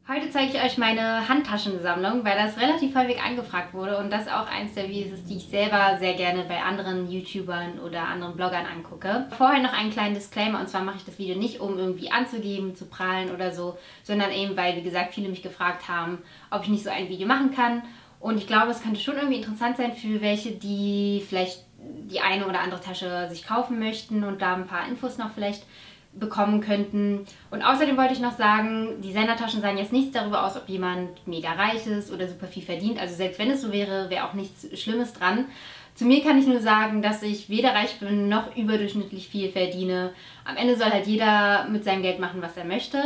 Heute zeige ich euch meine Handtaschensammlung, weil das relativ häufig angefragt wurde und das auch eins der Videos ist, die ich selber sehr gerne bei anderen YouTubern oder anderen Bloggern angucke. Vorher noch einen kleinen Disclaimer, und zwar mache ich das Video nicht, um irgendwie anzugeben, zu prahlen oder so, sondern eben, weil, wie gesagt, viele mich gefragt haben, ob ich nicht so ein Video machen kann. Und ich glaube, es könnte schon irgendwie interessant sein für welche, die vielleicht die eine oder andere Tasche sich kaufen möchten und da ein paar Infos noch vielleicht bekommen könnten. Und außerdem wollte ich noch sagen, Designertaschen sagen jetzt nichts darüber aus, ob jemand mega reich ist oder super viel verdient. Also selbst wenn es so wäre, wäre auch nichts Schlimmes dran. Zu mir kann ich nur sagen, dass ich weder reich bin noch überdurchschnittlich viel verdiene. Am Ende soll halt jeder mit seinem Geld machen, was er möchte.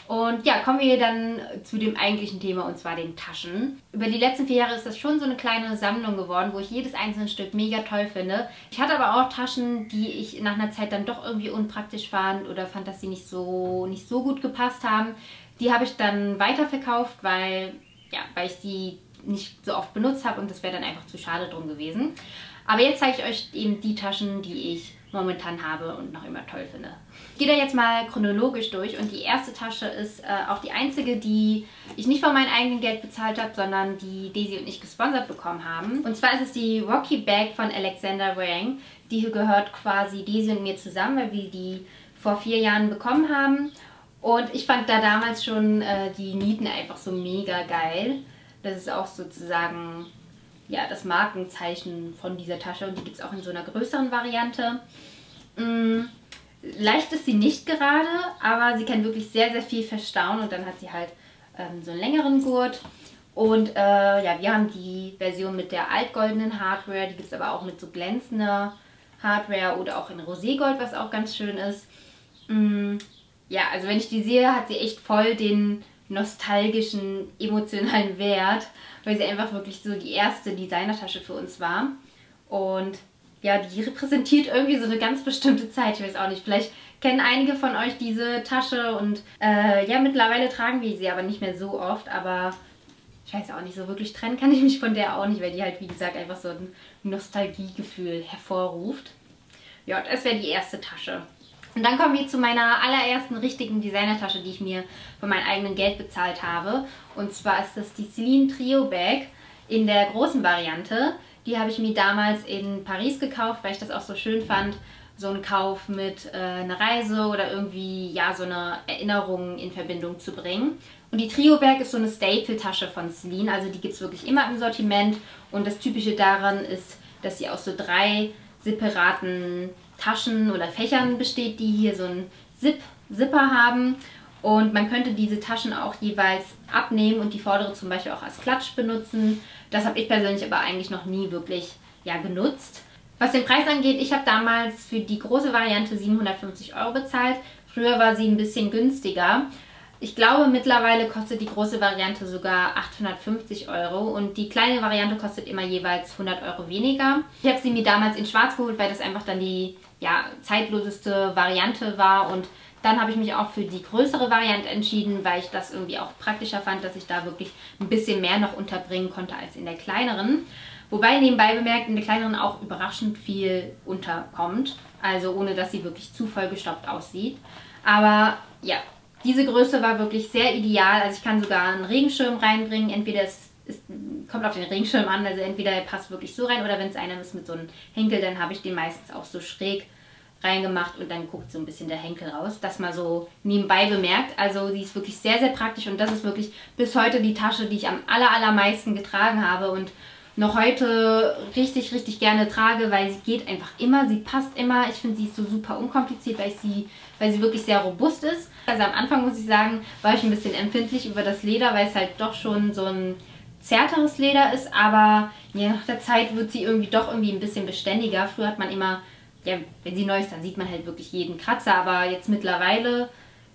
Und ja, kommen wir dann zu dem eigentlichen Thema, und zwar den Taschen. Über die letzten 4 Jahre ist das schon so eine kleine Sammlung geworden, wo ich jedes einzelne Stück mega toll finde. Ich hatte aber auch Taschen, die ich nach einer Zeit dann doch irgendwie unpraktisch fand oder fand, dass sie nicht so gut gepasst haben. Die habe ich dann weiterverkauft, weil ich sie nicht so oft benutzt habe und das wäre dann einfach zu schade drum gewesen. Aber jetzt zeige ich euch eben die Taschen, die ich momentan habe und noch immer toll finde. Ich gehe da jetzt mal chronologisch durch und die erste Tasche ist auch die einzige, die ich nicht von meinem eigenen Geld bezahlt habe, sondern die Daisy und ich gesponsert bekommen haben. Und zwar ist es die Rocky Bag von Alexander Wang. Die hier gehört quasi Daisy und mir zusammen, weil wir die vor 4 Jahren bekommen haben. Und ich fand da damals schon die Nieten einfach so mega geil. Das ist auch sozusagen ja, das Markenzeichen von dieser Tasche und die gibt es auch in so einer größeren Variante. Leicht ist sie nicht gerade, aber sie kann wirklich sehr, sehr viel verstauen und dann hat sie halt so einen längeren Gurt. Und ja, wir haben die Version mit der altgoldenen Hardware, die gibt es aber auch mit so glänzender Hardware oder auch in Roségold, was auch ganz schön ist. Ja, also wenn ich die sehe, hat sie echt voll den nostalgischen, emotionalen Wert, weil sie einfach wirklich so die erste Designertasche für uns war. Und ja, die repräsentiert irgendwie so eine ganz bestimmte Zeit. Ich weiß auch nicht, vielleicht kennen einige von euch diese Tasche und ja, mittlerweile tragen wir sie aber nicht mehr so oft, aber ich weiß auch nicht, so wirklich trennen kann ich mich von der auch nicht, weil die halt, wie gesagt, einfach so ein Nostalgiegefühl hervorruft. Ja, das wäre die erste Tasche. Und dann kommen wir zu meiner allerersten richtigen Designertasche, die ich mir von meinem eigenen Geld bezahlt habe. Und zwar ist das die Celine Trio Bag in der großen Variante. Die habe ich mir damals in Paris gekauft, weil ich das auch so schön fand, so einen Kauf mit einer Reise oder irgendwie ja so eine Erinnerung in Verbindung zu bringen. Und die Trio Bag ist so eine Staple-Tasche von Celine, also die gibt es wirklich immer im Sortiment. Und das Typische daran ist, dass sie aus so 3 separaten Taschen oder Fächern besteht, die hier so einen Zipper haben. Und man könnte diese Taschen auch jeweils abnehmen und die vordere zum Beispiel auch als Klatsch benutzen. Das habe ich persönlich aber eigentlich noch nie wirklich genutzt. Was den Preis angeht, ich habe damals für die große Variante 750 € bezahlt. Früher war sie ein bisschen günstiger. Ich glaube, mittlerweile kostet die große Variante sogar 850 € und die kleine Variante kostet immer jeweils 100 € weniger. Ich habe sie mir damals in schwarz geholt, weil das einfach dann die zeitloseste Variante war, und dann habe ich mich auch für die größere Variante entschieden, weil ich das irgendwie auch praktischer fand, dass ich da wirklich ein bisschen mehr noch unterbringen konnte als in der kleineren. Wobei nebenbei bemerkt in der kleineren auch überraschend viel unterkommt, also ohne dass sie wirklich zu vollgestopft aussieht. Aber ja, diese Größe war wirklich sehr ideal, also ich kann sogar einen Regenschirm reinbringen, entweder es kommt auf den Regenschirm an, also entweder er passt wirklich so rein oder wenn es einer ist mit so einem Henkel, dann habe ich den meistens auch so schräg reingemacht und dann guckt so ein bisschen der Henkel raus. Das mal so nebenbei bemerkt, also sie ist wirklich sehr, sehr praktisch und das ist wirklich bis heute die Tasche, die ich am allermeisten getragen habe und noch heute richtig, richtig gerne trage, weil sie geht einfach immer, sie passt immer. Ich finde, sie ist so super unkompliziert, weil sie wirklich sehr robust ist. Also am Anfang, muss ich sagen, war ich ein bisschen empfindlich über das Leder, weil es halt doch schon so ein zärteres Leder ist, aber je nach der Zeit wird sie doch irgendwie ein bisschen beständiger. Früher hat man immer, ja, wenn sie neu ist, dann sieht man halt wirklich jeden Kratzer, aber jetzt mittlerweile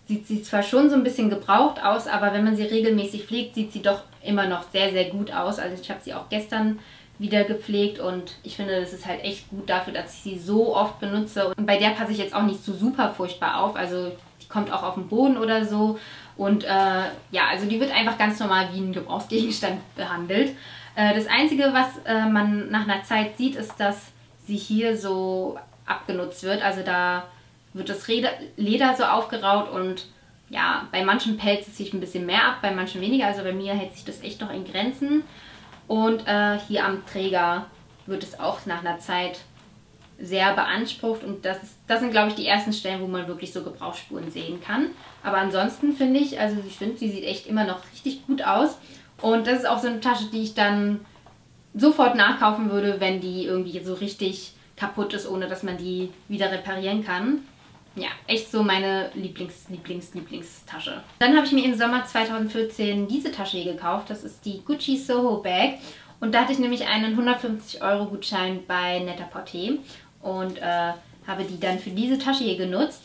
sieht sie zwar schon so ein bisschen gebraucht aus, aber wenn man sie regelmäßig pflegt, sieht sie doch immer noch sehr, sehr gut aus. Also ich habe sie auch gestern wieder gepflegt und ich finde, das ist halt echt gut dafür, dass ich sie so oft benutze. Und bei der passe ich jetzt auch nicht so super furchtbar auf, also die kommt auch auf den Boden oder so. Und ja, also die wird einfach ganz normal wie ein Gebrauchsgegenstand behandelt. Das Einzige, was man nach einer Zeit sieht, ist, dass sie hier so abgenutzt wird. Also da wird das Leder so aufgeraut und ja, bei manchen pelzt es sich ein bisschen mehr ab, bei manchen weniger. Also bei mir hält sich das echt noch in Grenzen. Und hier am Träger wird es auch nach einer Zeit sehr beansprucht. Und das sind, glaube ich, die ersten Stellen, wo man wirklich so Gebrauchsspuren sehen kann. Aber ansonsten finde ich, also ich finde, sie sieht echt immer noch richtig gut aus. Und das ist auch so eine Tasche, die ich dann sofort nachkaufen würde, wenn die irgendwie so richtig kaputt ist, ohne dass man die wieder reparieren kann. Ja, echt so meine Lieblingstasche. Dann habe ich mir im Sommer 2014 diese Tasche hier gekauft. Das ist die Gucci Soho Bag. Und da hatte ich nämlich einen 150-Euro-Gutschein bei Net-a-Porter und habe die dann für diese Tasche hier genutzt.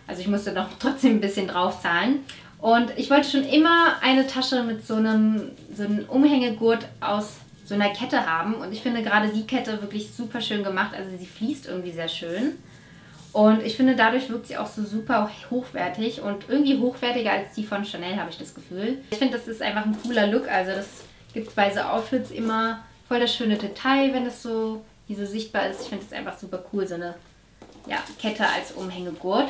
Also ich musste noch trotzdem ein bisschen drauf zahlen. Und ich wollte schon immer eine Tasche mit so einem Umhängegurt aus so einer Kette haben. Und ich finde gerade die Kette wirklich super schön gemacht. Also sie fließt irgendwie sehr schön. Und ich finde, dadurch wirkt sie auch so super hochwertig und irgendwie hochwertiger als die von Chanel, habe ich das Gefühl. Ich finde, das ist einfach ein cooler Look. Also das gibt bei so Outfits immer voll das schöne Detail, wenn das so hier so sichtbar ist. Ich finde das einfach super cool, so eine Kette als Umhängegurt.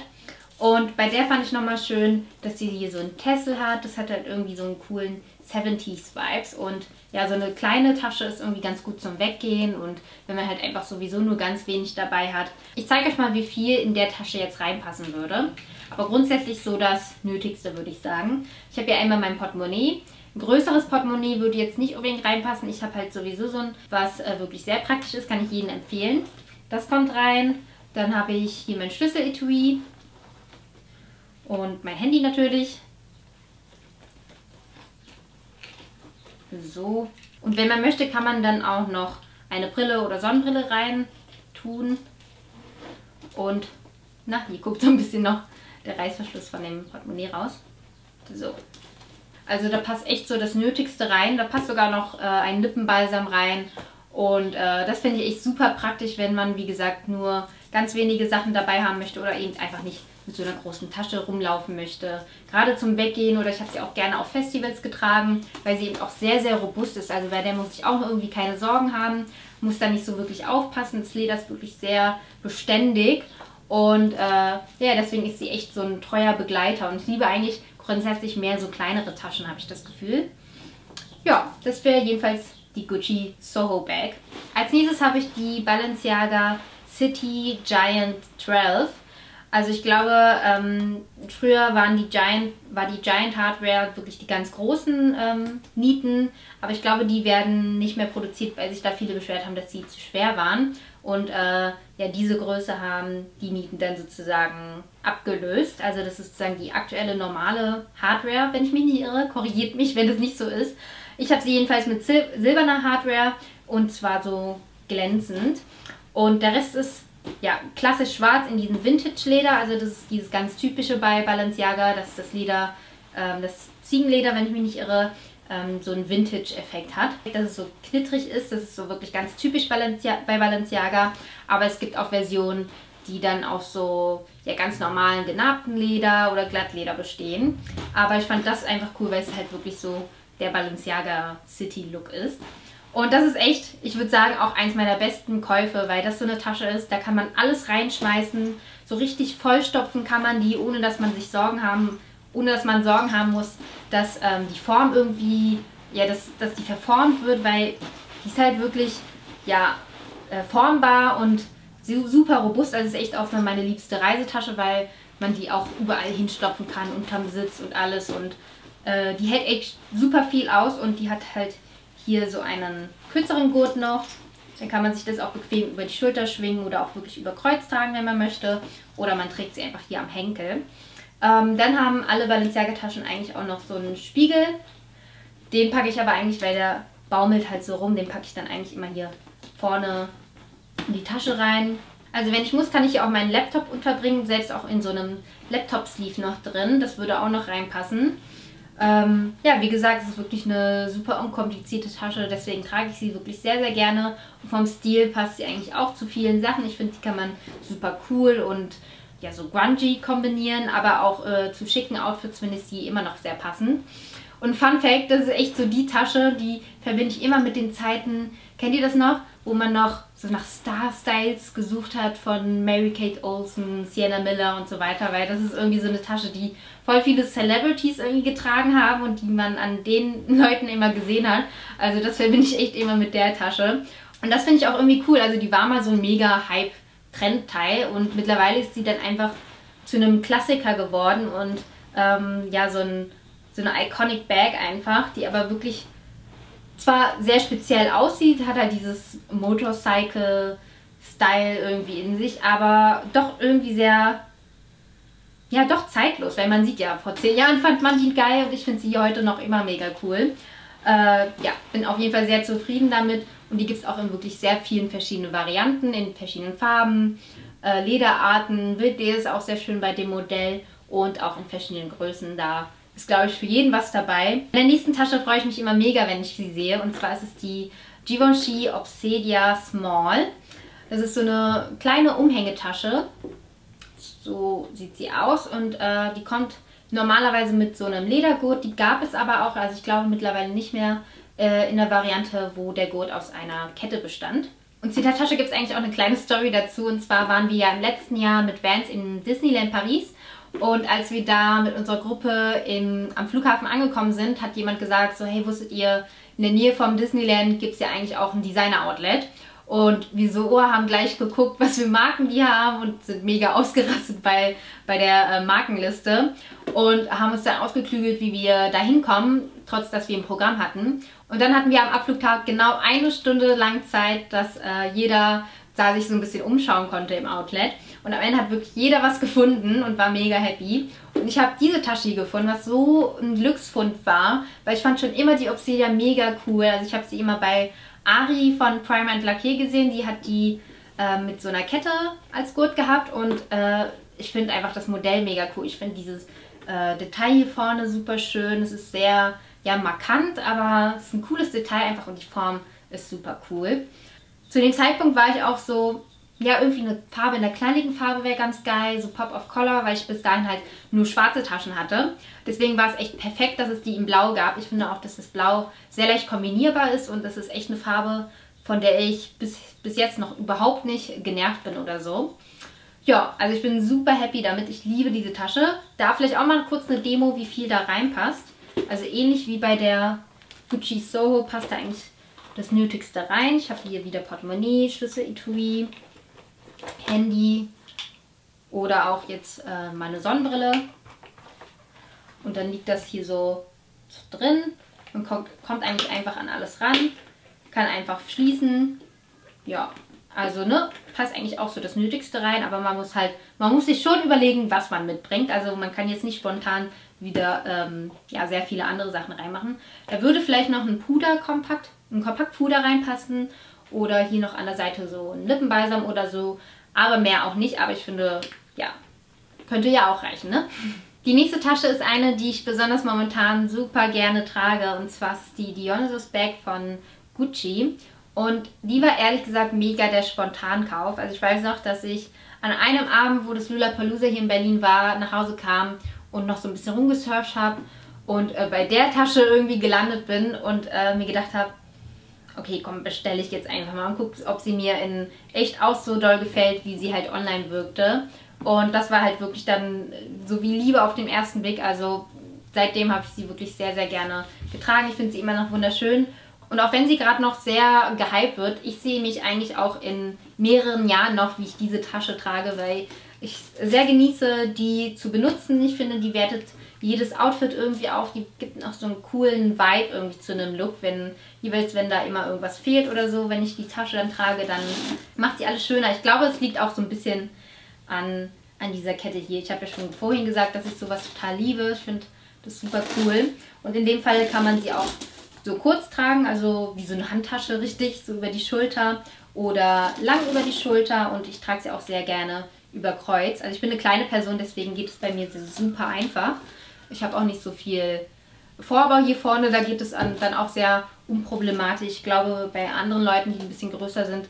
Und bei der fand ich nochmal schön, dass sie hier so einen Kessel hat. Das hat halt irgendwie so einen coolen 70s-Vibes. Und ja, so eine kleine Tasche ist irgendwie ganz gut zum Weggehen und wenn man halt einfach sowieso nur ganz wenig dabei hat. Ich zeige euch mal, wie viel in der Tasche jetzt reinpassen würde. Aber grundsätzlich so das Nötigste, würde ich sagen. Ich habe ja einmal mein Portemonnaie. Ein größeres Portemonnaie würde jetzt nicht unbedingt reinpassen. Ich habe halt sowieso so ein, was wirklich sehr praktisch ist, kann ich jedem empfehlen. Das kommt rein. Dann habe ich hier mein Schlüsseletui. Und mein Handy natürlich. So. Und wenn man möchte, kann man dann auch noch eine Brille oder Sonnenbrille rein tun. Und, na, hier guckt so ein bisschen noch der Reißverschluss von dem Portemonnaie raus. So. Also da passt echt so das Nötigste rein. Da passt sogar noch ein Lippenbalsam rein. Und das finde ich echt super praktisch, wenn man, wie gesagt, nur ganz wenige Sachen dabei haben möchte oder eben einfach nicht mit so einer großen Tasche rumlaufen möchte. Gerade zum Weggehen oder ich habe sie auch gerne auf Festivals getragen, weil sie eben auch sehr, sehr robust ist. Also bei der muss ich auch irgendwie keine Sorgen haben, muss da nicht so wirklich aufpassen. Das Leder ist wirklich sehr beständig und ja, deswegen ist sie echt so ein treuer Begleiter und ich liebe eigentlich grundsätzlich mehr so kleinere Taschen, habe ich das Gefühl. Ja, das wäre jedenfalls die Gucci Soho Bag. Als nächstes habe ich die Balenciaga City Giant 12. Also ich glaube, früher war die Giant Hardware wirklich die ganz großen Nieten, aber ich glaube, die werden nicht mehr produziert, weil sich da viele beschwert haben, dass sie zu schwer waren. Und ja, diese Größe haben die Nieten dann sozusagen abgelöst. Also das ist sozusagen die aktuelle normale Hardware, wenn ich mich nicht irre. Korrigiert mich, wenn das nicht so ist. Ich habe sie jedenfalls mit silberner Hardware und zwar so glänzend. Und der Rest ist ja klassisch schwarz in diesem Vintage-Leder. Also das ist dieses ganz typische bei Balenciaga, dass das Leder, das Ziegenleder, wenn ich mich nicht irre, so einen Vintage-Effekt hat. Dass es so knittrig ist, das ist so wirklich ganz typisch bei Balenciaga. Aber es gibt auch Versionen, die dann auf so ja, ganz normalen genarbten Leder oder Glattleder bestehen. Aber ich fand das einfach cool, weil es halt wirklich so der Balenciaga City Look ist. Und das ist echt, ich würde sagen, auch eins meiner besten Käufe, weil das so eine Tasche ist, da kann man alles reinschmeißen, so richtig vollstopfen kann man die, ohne dass man Sorgen haben muss, dass die Form irgendwie, ja, dass die verformt wird, weil die ist halt wirklich, ja, formbar und super robust. Also ist echt auch meine liebste Reisetasche, weil man die auch überall hinstopfen kann, unterm Sitz und alles und die hält echt super viel aus und die hat halt hier so einen kürzeren Gurt noch. Dann kann man sich das auch bequem über die Schulter schwingen oder auch wirklich über Kreuz tragen, wenn man möchte. Oder man trägt sie einfach hier am Henkel. Dann haben alle Balenciaga-Taschen eigentlich auch noch so einen Spiegel. Den packe ich aber eigentlich, weil der baumelt halt so rum, den packe ich dann eigentlich immer hier vorne in die Tasche rein. Also wenn ich muss, kann ich hier auch meinen Laptop unterbringen, selbst auch in so einem Laptop-Sleeve noch drin. Das würde auch noch reinpassen. Ja, wie gesagt, es ist wirklich eine super unkomplizierte Tasche, deswegen trage ich sie wirklich sehr, sehr gerne. Und vom Stil passt sie eigentlich auch zu vielen Sachen. Ich finde, die kann man super cool und ja, so grungy kombinieren, aber auch zu schicken Outfits finde ich sie immer noch sehr passend. Und Fun Fact, das ist echt so die Tasche, die verbinde ich immer mit den Zeiten, kennt ihr das noch? wo man noch so nach Star-Styles gesucht hat von Mary-Kate Olsen, Sienna Miller und so weiter, weil das ist irgendwie so eine Tasche, die voll viele Celebrities irgendwie getragen haben und die man an den Leuten immer gesehen hat. Also das verbinde ich echt immer mit der Tasche. Und das finde ich auch irgendwie cool. Also die war mal so ein mega Hype-Trendteil und mittlerweile ist sie dann einfach zu einem Klassiker geworden und ja, so eine Iconic Bag einfach, die aber wirklich zwar sehr speziell aussieht, hat halt dieses Motorcycle-Style irgendwie in sich, aber doch irgendwie sehr, ja doch zeitlos, weil man sieht ja, vor 10 Jahren fand man die geil und ich finde sie heute noch immer mega cool. Ja, bin auf jeden Fall sehr zufrieden damit und die gibt es auch in wirklich sehr vielen verschiedenen Varianten, in verschiedenen Farben, Lederarten, Wildleder ist auch sehr schön bei dem Modell und auch in verschiedenen Größen. Da ist, glaube ich, für jeden was dabei. In der nächsten Tasche freue ich mich immer mega, wenn ich sie sehe. Und zwar ist es die Givenchy Obsidia Small. Das ist so eine kleine Umhängetasche. So sieht sie aus. Und die kommt normalerweise mit so einem Ledergurt. Die gab es aber auch, also ich glaube mittlerweile nicht mehr in der Variante, wo der Gurt aus einer Kette bestand. Und zu der Tasche gibt es eigentlich auch eine kleine Story dazu. Und zwar waren wir ja im letzten Jahr mit Vans in Disneyland Paris. Und als wir da mit unserer Gruppe am Flughafen angekommen sind, hat jemand gesagt, so hey, wusstet ihr, in der Nähe vom Disneyland gibt es ja eigentlich auch ein Designer-Outlet. Und wir so haben gleich geguckt, was für Marken die haben und sind mega ausgerastet bei der Markenliste. Und haben uns dann ausgeklügelt, wie wir da hinkommen, trotz dass wir ein Programm hatten. Und dann hatten wir am Abflugtag genau 1 Stunde lang Zeit, dass jeder da sich so ein bisschen umschauen konnte im Outlet. Und am Ende hat wirklich jeder was gefunden und war mega happy. Und ich habe diese Tasche hier gefunden, was so ein Glücksfund war, weil ich fand schon immer die Obsidia mega cool. Also ich habe sie immer bei Ari von Primer & Lacquer gesehen. Die hat die mit so einer Kette als Gurt gehabt und ich finde einfach das Modell mega cool. Ich finde dieses Detail hier vorne super schön. Es ist sehr, ja, markant, aber es ist ein cooles Detail einfach und die Form ist super cool. Zu dem Zeitpunkt war ich auch so, ja, irgendwie eine Farbe in der knalligen Farbe wäre ganz geil, so Pop of Color, weil ich bis dahin halt nur schwarze Taschen hatte. Deswegen war es echt perfekt, dass es die in Blau gab. Ich finde auch, dass das Blau sehr leicht kombinierbar ist und das ist echt eine Farbe, von der ich bis jetzt noch überhaupt nicht genervt bin oder so. Ja, also ich bin super happy damit. Ich liebe diese Tasche. Da vielleicht auch mal kurz eine Demo, wie viel da reinpasst. Also ähnlich wie bei der Gucci Soho passt da eigentlich das Nötigste rein. Ich habe hier wieder Portemonnaie, Schlüsseletui, Handy oder auch jetzt meine Sonnenbrille. Und dann liegt das hier so drin und kommt eigentlich einfach an alles ran. Kann einfach schließen. Ja, also ne, passt eigentlich auch so das Nötigste rein, aber man muss sich schon überlegen, was man mitbringt. Also man kann jetzt nicht spontan wieder ja, sehr viele andere Sachen reinmachen. Da würde vielleicht noch ein Kompaktpuder reinpassen oder hier noch an der Seite so ein Lippenbalsam oder so, aber mehr auch nicht. Aber ich finde, ja, könnte ja auch reichen, ne? Die nächste Tasche ist eine, die ich besonders momentan super gerne trage, und zwar ist die Dionysus Bag von Gucci. Und die war ehrlich gesagt mega der Spontankauf. Also ich weiß noch, dass ich an einem Abend, wo das Lollapalooza hier in Berlin war, nach Hause kam und noch so ein bisschen rumgesurft habe und bei der Tasche irgendwie gelandet bin und mir gedacht habe, okay, komm, bestelle ich jetzt einfach mal und gucke, ob sie mir in echt auch so doll gefällt, wie sie halt online wirkte. Und das war halt wirklich dann so wie Liebe auf den ersten Blick. Also seitdem habe ich sie wirklich sehr, sehr gerne getragen. Ich finde sie immer noch wunderschön. Und auch wenn sie gerade noch sehr gehypt wird, ich sehe mich eigentlich auch in mehreren Jahren noch, wie ich diese Tasche trage, weil ich sehr genieße, die zu benutzen. Ich finde, die wertet jedes Outfit irgendwie auf. Die gibt noch so einen coolen Vibe irgendwie zu einem Look, jeweils wenn da immer irgendwas fehlt oder so. Wenn ich die Tasche dann trage, dann macht sie alles schöner. Ich glaube, es liegt auch so ein bisschen an dieser Kette hier. Ich habe ja schon vorhin gesagt, dass ich sowas total liebe. Ich finde das super cool. Und in dem Fall kann man sie auch so kurz tragen, also wie so eine Handtasche richtig, so über die Schulter oder lang über die Schulter, und ich trage sie auch sehr gerne über Kreuz. Also ich bin eine kleine Person, deswegen geht es bei mir super einfach. Ich habe auch nicht so viel Vorbau hier vorne, da geht es dann auch sehr unproblematisch. Ich glaube, bei anderen Leuten, die ein bisschen größer sind,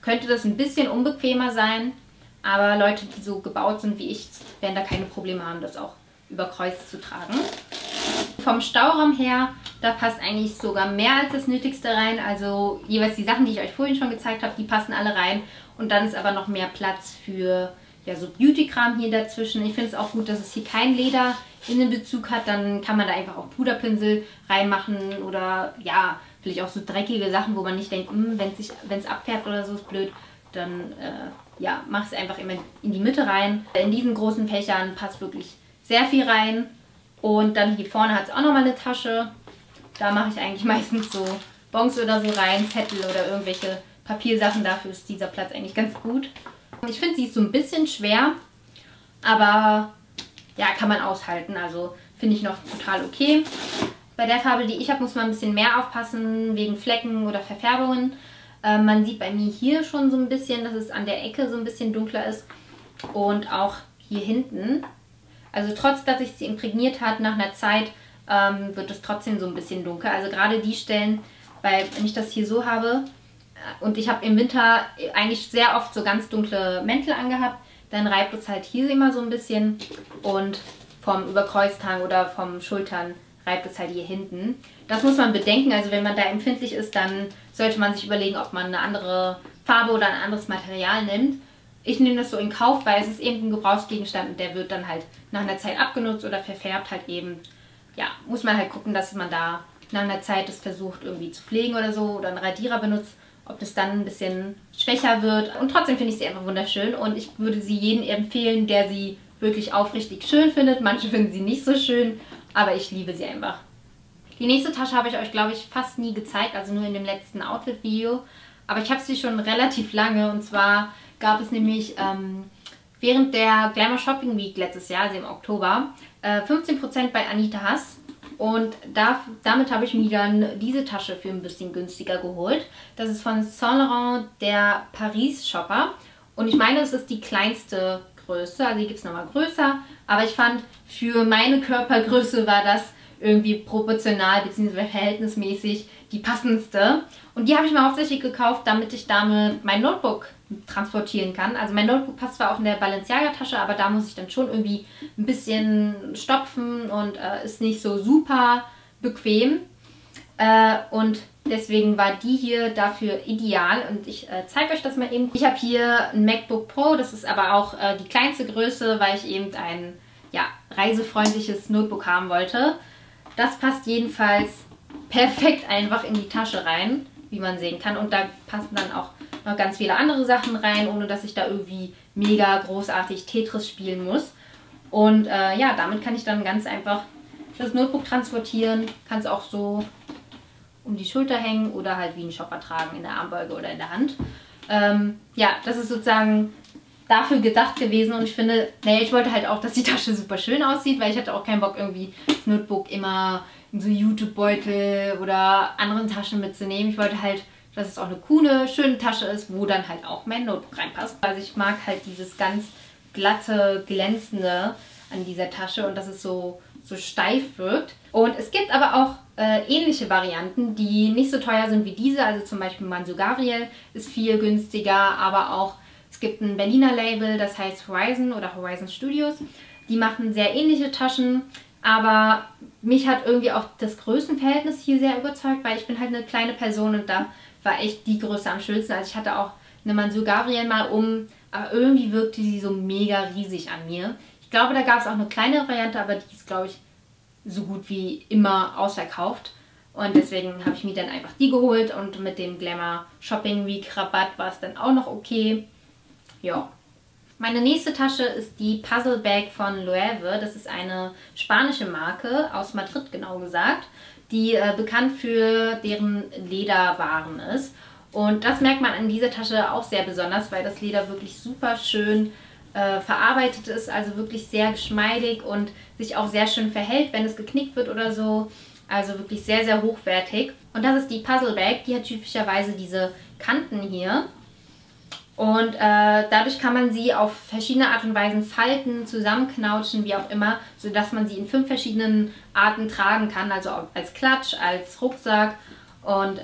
könnte das ein bisschen unbequemer sein, aber Leute, die so gebaut sind wie ich, werden da keine Probleme haben, das auch über Kreuz zu tragen. Vom Stauraum her, Da passt eigentlich sogar mehr als das Nötigste rein. Also jeweils die Sachen, die ich euch vorhin schon gezeigt habe, die passen alle rein. Und dann ist aber noch mehr Platz für ja, so Beauty-Kram hier dazwischen. Ich finde es auch gut, dass es hier kein Leder in den Bezug hat. Dann kann man da einfach auch Puderpinsel reinmachen oder ja, vielleicht auch so dreckige Sachen, wo man nicht denkt, wenn es abfärbt oder so, ist blöd. Dann ja, mach es einfach immer in die Mitte rein. In diesen großen Fächern passt wirklich sehr viel rein. Und dann hier vorne hat es auch nochmal eine Tasche. Da mache ich eigentlich meistens so Bons oder so rein, Zettel oder irgendwelche Papiersachen. Dafür ist dieser Platz eigentlich ganz gut. Ich finde, sie ist so ein bisschen schwer, aber ja, kann man aushalten. Also finde ich noch total okay. Bei der Farbe, die ich habe, muss man ein bisschen mehr aufpassen, wegen Flecken oder Verfärbungen. Man sieht bei mir hier schon so ein bisschen, dass es an der Ecke so ein bisschen dunkler ist. Und auch hier hinten. Also trotz, dass ich sie imprägniert hat, nach einer Zeit wird es trotzdem so ein bisschen dunkel. Also gerade die Stellen, weil wenn ich das hier so habe und ich habe im Winter eigentlich sehr oft so ganz dunkle Mäntel angehabt, dann reibt es halt hier immer so ein bisschen und vom Überkreuztang oder vom Schultern reibt es halt hier hinten. Das muss man bedenken, also wenn man da empfindlich ist, dann sollte man sich überlegen, ob man eine andere Farbe oder ein anderes Material nimmt. Ich nehme das so in Kauf, weil es ist eben ein Gebrauchsgegenstand und der wird dann halt nach einer Zeit abgenutzt oder verfärbt halt eben. Ja, muss man halt gucken, dass man da nach einer Zeit das versucht irgendwie zu pflegen oder so oder einen Radierer benutzt, ob das dann ein bisschen schwächer wird. Und trotzdem finde ich sie einfach wunderschön und ich würde sie jedem empfehlen, der sie wirklich aufrichtig schön findet. Manche finden sie nicht so schön, aber ich liebe sie einfach. Die nächste Tasche habe ich euch, glaube ich, fast nie gezeigt, also nur in dem letzten Outfit-Video. Aber ich habe sie schon relativ lange und zwar gab es nämlich während der Glamour Shopping Week letztes Jahr, also im Oktober, 15% bei Anita Hass. Und damit habe ich mir dann diese Tasche für ein bisschen günstiger geholt. Das ist von Saint Laurent, der Paris Shopper. Und ich meine, es ist die kleinste Größe, also die gibt es nochmal größer. Aber ich fand, für meine Körpergröße war das irgendwie proportional bzw. verhältnismäßig die passendste. Und die habe ich mir hauptsächlich gekauft, damit ich damit mein Notebook transportieren kann. Also mein Notebook passt zwar auch in der Balenciaga-Tasche, aber da muss ich dann schon irgendwie ein bisschen stopfen und ist nicht so super bequem. Und deswegen war die hier dafür ideal und ich zeige euch das mal eben. Ich habe hier ein MacBook Pro, das ist aber auch die kleinste Größe, weil ich eben ein ja, reisefreundliches Notebook haben wollte. Das passt jedenfalls perfekt einfach in die Tasche rein, wie man sehen kann. Und da passen dann auch noch ganz viele andere Sachen rein, ohne dass ich da irgendwie mega großartig Tetris spielen muss. Und ja, damit kann ich dann ganz einfach das Notebook transportieren. Kann es auch so um die Schulter hängen oder halt wie ein Shopper tragen in der Armbeuge oder in der Hand. Ja, das ist sozusagen dafür gedacht gewesen und ich finde, naja, ich wollte halt auch, dass die Tasche super schön aussieht, weil ich hatte auch keinen Bock irgendwie das Notebook immer in so YouTube-Beutel oder anderen Taschen mitzunehmen. Ich wollte halt, dass es auch eine coole, schöne Tasche ist, wo dann halt auch mein Notebook reinpasst. Also ich mag halt dieses ganz glatte, glänzende an dieser Tasche und dass es so steif wirkt. Und es gibt aber auch ähnliche Varianten, die nicht so teuer sind wie diese. Also zum Beispiel Manso Gabriel ist viel günstiger, aber auch es gibt ein Berliner Label, das heißt Horizon oder Horizon Studios. Die machen sehr ähnliche Taschen, aber mich hat irgendwie auch das Größenverhältnis hier sehr überzeugt, weil ich bin halt eine kleine Person und da war echt die Größe am schönsten. Also ich hatte auch eine Manso Gabriel mal aber irgendwie wirkte sie so mega riesig an mir. Ich glaube, da gab es auch eine kleinere Variante, aber die ist, glaube ich, so gut wie immer ausverkauft. Und deswegen habe ich mir dann einfach die geholt und mit dem Glamour Shopping Week Rabatt war es dann auch noch okay. Ja. Meine nächste Tasche ist die Puzzle Bag von Loewe. Das ist eine spanische Marke, aus Madrid genau gesagt, die bekannt für deren Lederwaren ist. Und das merkt man an dieser Tasche auch sehr besonders, weil das Leder wirklich super schön verarbeitet ist, also wirklich sehr geschmeidig und sich auch sehr schön verhält, wenn es geknickt wird oder so. Also wirklich sehr, sehr hochwertig. Und das ist die Puzzle Bag, die hat typischerweise diese Kanten hier. Und dadurch kann man sie auf verschiedene Art und Weisen falten, zusammenknautschen, wie auch immer, sodass man sie in 5 verschiedenen Arten tragen kann. Also als Klatsch, als Rucksack und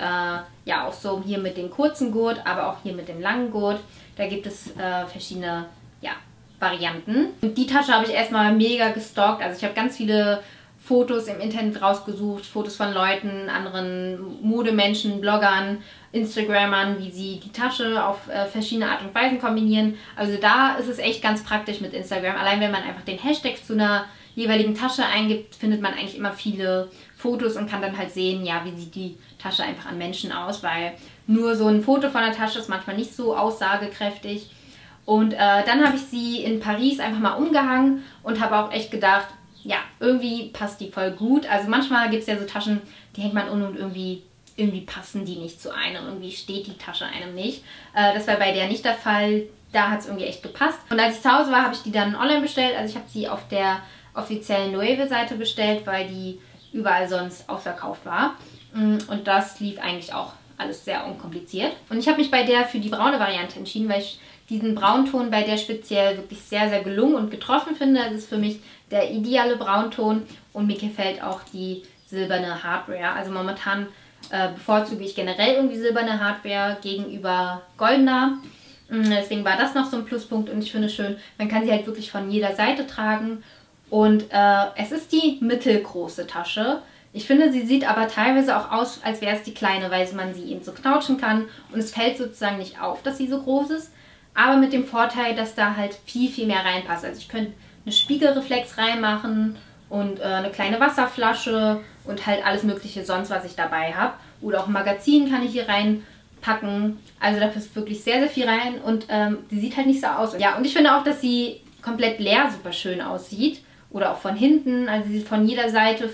ja auch so hier mit dem kurzen Gurt, aber auch hier mit dem langen Gurt. Da gibt es verschiedene ja, Varianten. Und die Tasche habe ich erstmal mega gestalkt. Also ich habe ganz viele Fotos im Internet rausgesucht, Fotos von Leuten, anderen Modemenschen, Bloggern, Instagrammern, wie sie die Tasche auf verschiedene Art und Weisen kombinieren. Also da ist es echt ganz praktisch mit Instagram. Allein wenn man einfach den Hashtag zu einer jeweiligen Tasche eingibt, findet man eigentlich immer viele Fotos und kann dann halt sehen, ja, wie sieht die Tasche einfach an Menschen aus, weil nur so ein Foto von der Tasche ist manchmal nicht so aussagekräftig. Und dann habe ich sie in Paris einfach mal umgehangen und habe auch echt gedacht, ja, irgendwie passt die voll gut. Also manchmal gibt es ja so Taschen, die hängt man um und irgendwie passen die nicht zu einem. Irgendwie steht die Tasche einem nicht. Das war bei der nicht der Fall. Da hat es irgendwie echt gepasst. Und als ich zu Hause war, habe ich die dann online bestellt. Also ich habe sie auf der offiziellen Loewe-Seite bestellt, weil die überall sonst ausverkauft war. Und das lief eigentlich auch alles sehr unkompliziert. Und ich habe mich bei der für die braune Variante entschieden, weil ich diesen Braunton bei der speziell wirklich sehr, sehr gelungen und getroffen finde. Das ist für mich der ideale Braunton und mir gefällt auch die silberne Hardware. Also momentan bevorzuge ich generell irgendwie silberne Hardware gegenüber goldener. Deswegen war das noch so ein Pluspunkt und ich finde schön, man kann sie halt wirklich von jeder Seite tragen. Und es ist die mittelgroße Tasche. Ich finde, sie sieht aber teilweise auch aus, als wäre es die kleine, weil man sie eben so knautschen kann. Und es fällt sozusagen nicht auf, dass sie so groß ist. Aber mit dem Vorteil, dass da halt viel, viel mehr reinpasst. Also ich könnte eine Spiegelreflex reinmachen und eine kleine Wasserflasche und halt alles mögliche sonst, was ich dabei habe. Oder auch ein Magazin kann ich hier reinpacken. Also da passt wirklich sehr, sehr viel rein und die sieht halt nicht so aus. Ja, und ich finde auch, dass sie komplett leer super schön aussieht. Oder auch von hinten, also sie sieht von jeder Seite,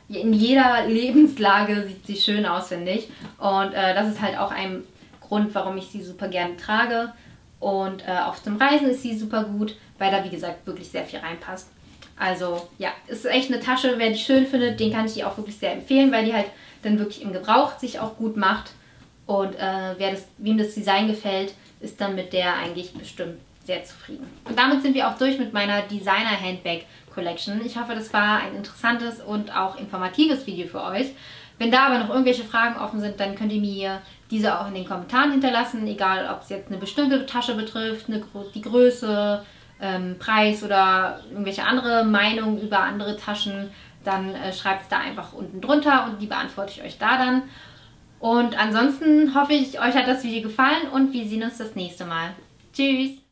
in jeder Lebenslage sieht sie schön aus, finde ich. Und das ist halt auch ein Grund, warum ich sie super gerne trage. Und auch zum Reisen ist sie super gut, weil da wie gesagt wirklich sehr viel reinpasst. Also ja, ist echt eine Tasche, wer die schön findet, den kann ich die auch wirklich sehr empfehlen, weil die halt dann wirklich im Gebrauch sich auch gut macht. Und wem das Design gefällt, ist dann mit der eigentlich bestimmt sehr zufrieden. Und damit sind wir auch durch mit meiner Designer Handbag Collection. Ich hoffe, das war ein interessantes und auch informatives Video für euch. Wenn da aber noch irgendwelche Fragen offen sind, dann könnt ihr mir diese auch in den Kommentaren hinterlassen, egal ob es jetzt eine bestimmte Tasche betrifft, die Größe, Preis oder irgendwelche andere Meinungen über andere Taschen, dann schreibt es da einfach unten drunter und die beantworte ich euch da dann. Und ansonsten hoffe ich, euch hat das Video gefallen und wir sehen uns das nächste Mal. Tschüss!